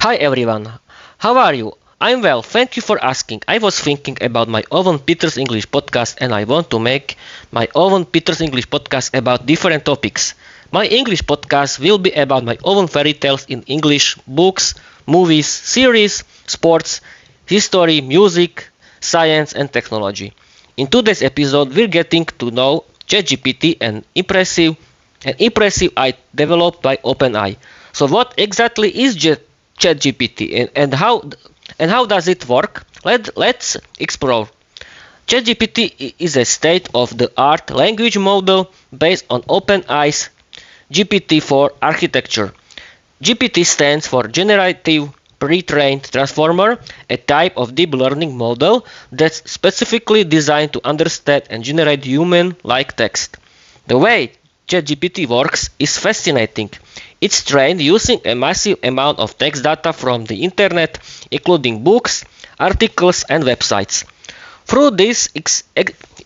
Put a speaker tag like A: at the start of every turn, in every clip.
A: Hi everyone, how are you? I'm well, thank you for asking. I was thinking about my own Peter's English podcast and I want to make my own Peter's English podcast about different topics. My English podcast will be about my own fairy tales in English, books, movies, series, sports, history, music, science and technology. In today's episode, we're getting to know ChatGPT, an impressive AI developed by OpenAI. So what exactly is ChatGPT and how does it work? Let's explore. ChatGPT is a state-of-the-art language model based on OpenAI's GPT-4 architecture. GPT stands for Generative Pre-trained Transformer, a type of deep learning model that's specifically designed to understand and generate human-like text. The way ChatGPT works is fascinating. It's trained using a massive amount of text data from the internet, including books, articles, and websites. Through this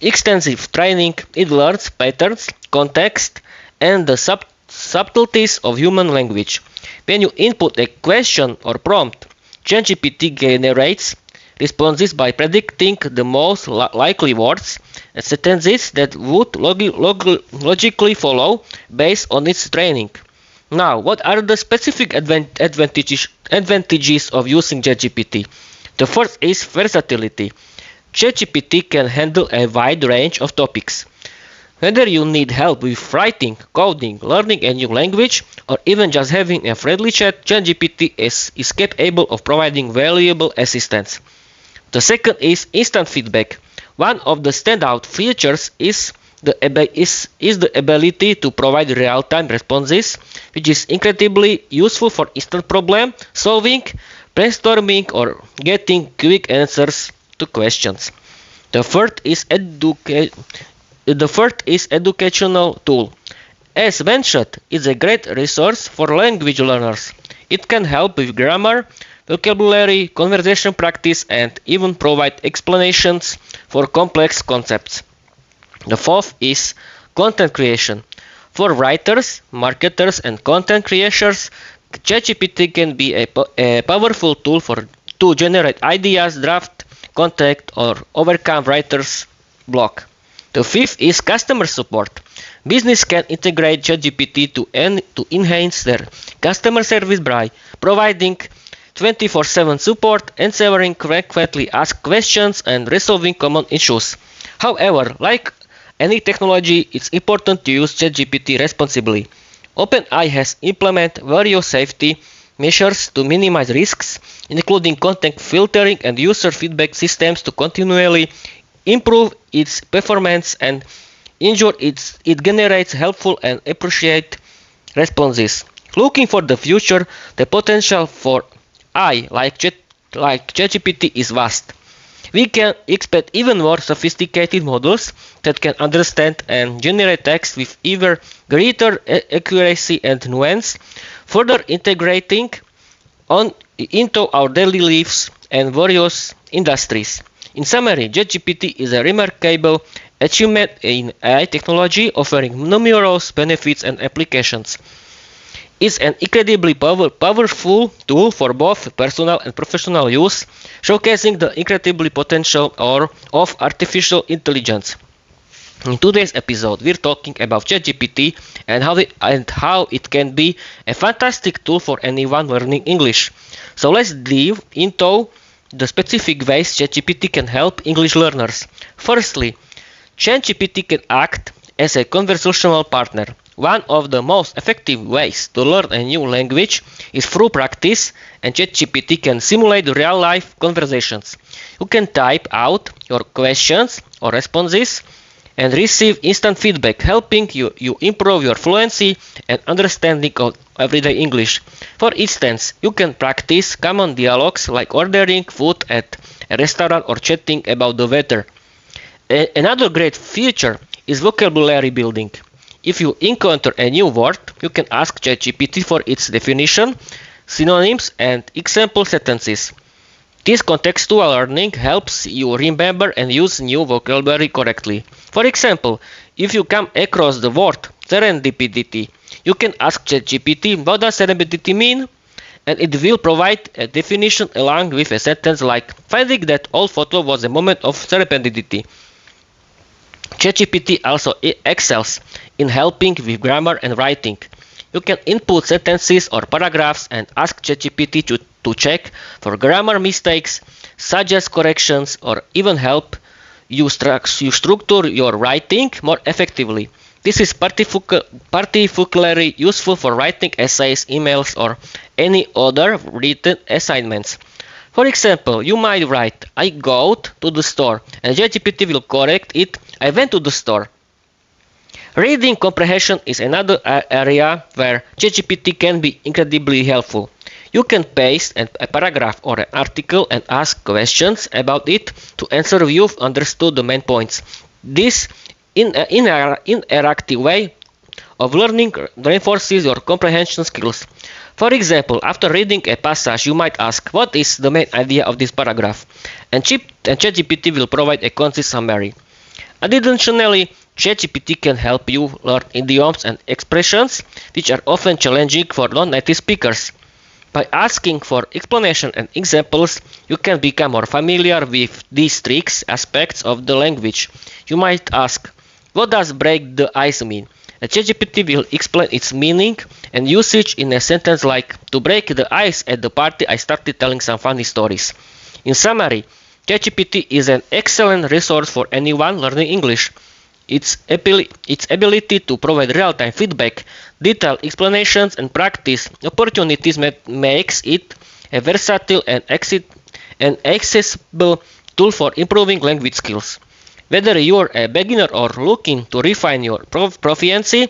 A: extensive training, it learns patterns, context, and the subtleties of human language. When you input a question or prompt, ChatGPT generates responses by predicting the most likely words and sentences that would logically follow based on its training. Now, what are the specific advantages of using ChatGPT? The first is versatility. ChatGPT can handle a wide range of topics. Whether you need help with writing, coding, learning a new language, or even just having a friendly chat, ChatGPT is capable of providing valuable assistance. The second is instant feedback. One of the standout features is the ability to provide real-time responses, which is incredibly useful for instant problem solving, brainstorming, or getting quick answers to questions. The third is educational tool. As mentioned, it's a great resource for language learners. It can help with grammar, vocabulary, conversation practice, and even provide explanations for complex concepts. The fourth is content creation. For writers, marketers, and content creators, ChatGPT can be a powerful tool to generate ideas, draft content, or overcome writer's block. The fifth is customer support. Business can integrate ChatGPT to enhance their customer service by providing 24/7 support, answering frequently asked questions, and resolving common issues. However, like any technology, it's important to use ChatGPT responsibly. OpenAI has implemented various safety measures to minimize risks, including content filtering and user feedback systems to continually improve its performance and ensure it generates helpful and appropriate responses. Looking for the future, the potential for AI like ChatGPT is vast. We can expect even more sophisticated models that can understand and generate text with even greater accuracy and nuance, further integrating into our daily lives and various industries. In summary, ChatGPT is a remarkable achievement in AI technology, offering numerous benefits and applications. It's an incredibly powerful tool for both personal and professional use, showcasing the incredible potential of artificial intelligence. In today's episode, we're talking about ChatGPT and how it can be a fantastic tool for anyone learning English. So let's dive into the specific ways ChatGPT can help English learners. Firstly, ChatGPT can act as a conversational partner. One of the most effective ways to learn a new language is through practice, and ChatGPT can simulate real-life conversations. You can type out your questions or responses and receive instant feedback, helping you improve your fluency and understanding of everyday English. For instance, you can practice common dialogues like ordering food at a restaurant or chatting about the weather. Another great feature is vocabulary building. If you encounter a new word, you can ask ChatGPT for its definition, synonyms, and example sentences. This contextual learning helps you remember and use new vocabulary correctly. For example, if you come across the word serendipity, you can ask ChatGPT what does serendipity mean, and it will provide a definition along with a sentence like finding that all photo was a moment of serendipity. ChatGPT also excels in helping with grammar and writing. You can input sentences or paragraphs and ask ChatGPT to check for grammar mistakes, suggest corrections, or even help you structure your writing more effectively. This is particularly useful for writing essays, emails, or any other written assignments. For example, you might write, I go to the store, and ChatGPT will correct it, I went to the store. Reading comprehension is another area where ChatGPT can be incredibly helpful. You can paste a paragraph or an article and ask questions about it to ensure you've understood the main points. This interactive way of learning reinforces your comprehension skills. For example, after reading a passage, you might ask, what is the main idea of this paragraph? And ChatGPT will provide a concise summary. Additionally, ChatGPT can help you learn idioms and expressions which are often challenging for non-native speakers. By asking for explanation and examples, you can become more familiar with these tricky aspects of the language. You might ask, what does break the ice mean? ChatGPT will explain its meaning and usage in a sentence like, to break the ice at the party I started telling some funny stories. In summary, ChatGPT is an excellent resource for anyone learning English. Its ability to provide real-time feedback, detailed explanations, and practice opportunities makes it a versatile and accessible tool for improving language skills. Whether you're a beginner or looking to refine your proficiency,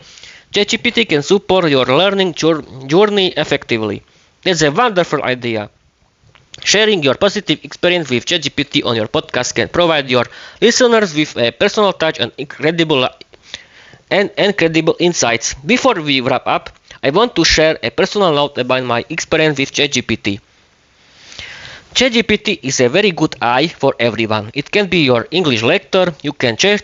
A: ChatGPT can support your learning journey effectively. That's a wonderful idea. Sharing your positive experience with ChatGPT on your podcast can provide your listeners with a personal touch and incredible insights. Before we wrap up, I want to share a personal note about my experience with ChatGPT. ChatGPT is a very good eye for everyone. It can be your English lecturer. You can chat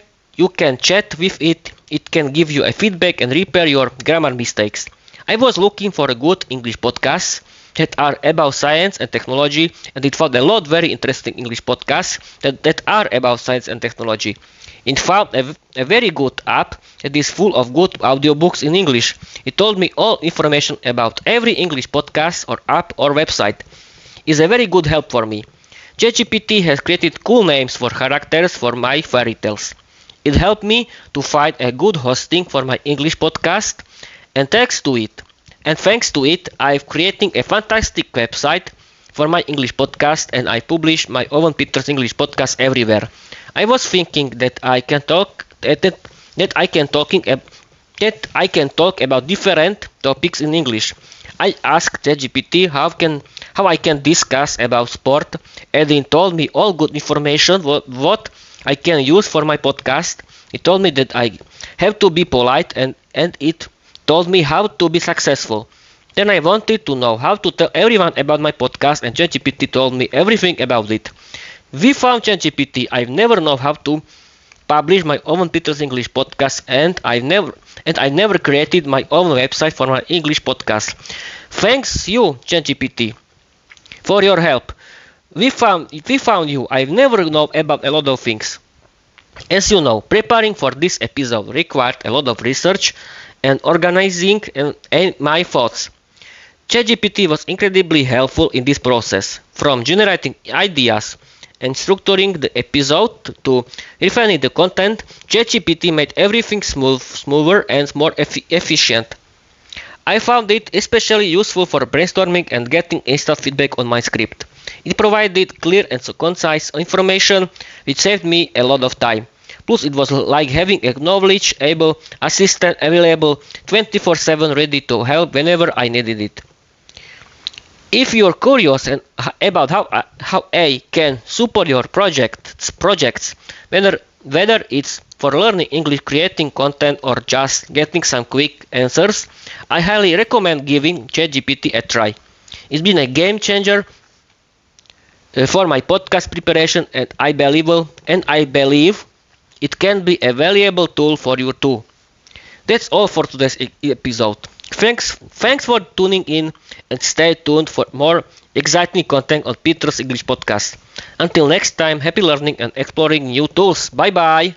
A: with it. It can give you a feedback and repair your grammar mistakes. I was looking for a good English podcast that are about science and technology, and it found a lot very interesting English podcasts that are about science and technology. It found a very good app that is full of good audiobooks in English. It told me all information about every English podcast or app or website. It's a very good help for me. ChatGPT has created cool names for characters for my fairy tales. It helped me to find a good hosting for my English podcast, and thanks to it, I'm creating a fantastic website for my English podcast, and I publish my own Peter's English podcast everywhere. I was thinking that I can talk about different topics in English. I asked ChatGPT how I can discuss about sport, and it told me all good information what I can use for my podcast. It told me that I have to be polite, and it told me how to be successful. Then I wanted to know how to tell everyone about my podcast, and ChatGPT told me everything about it. We found ChatGPT. I've never known how to publish my own Peter's English podcast, and I never created my own website for my English podcast. Thanks you, ChatGPT, for your help. We found you. I've never known about a lot of things. As you know, preparing for this episode required a lot of research and organizing my thoughts. ChatGPT was incredibly helpful in this process, from generating ideas and structuring the episode to refining the content. ChatGPT made everything smoother and more efficient. I found it especially useful for brainstorming and getting instant feedback on my script. It provided clear and concise information, which saved me a lot of time. Plus, it was like having a knowledgeable assistant available 24/7, ready to help whenever I needed it. If you're curious about how AI can support your projects, whether it's for learning English, creating content, or just getting some quick answers, I highly recommend giving ChatGPT a try. It's been a game changer for my podcast preparation, and I believe it can be a valuable tool for you too. That's all for today's episode. Thanks for tuning in and stay tuned for more exciting content on Peter's English Podcast. Until next time, happy learning and exploring new tools. Bye bye.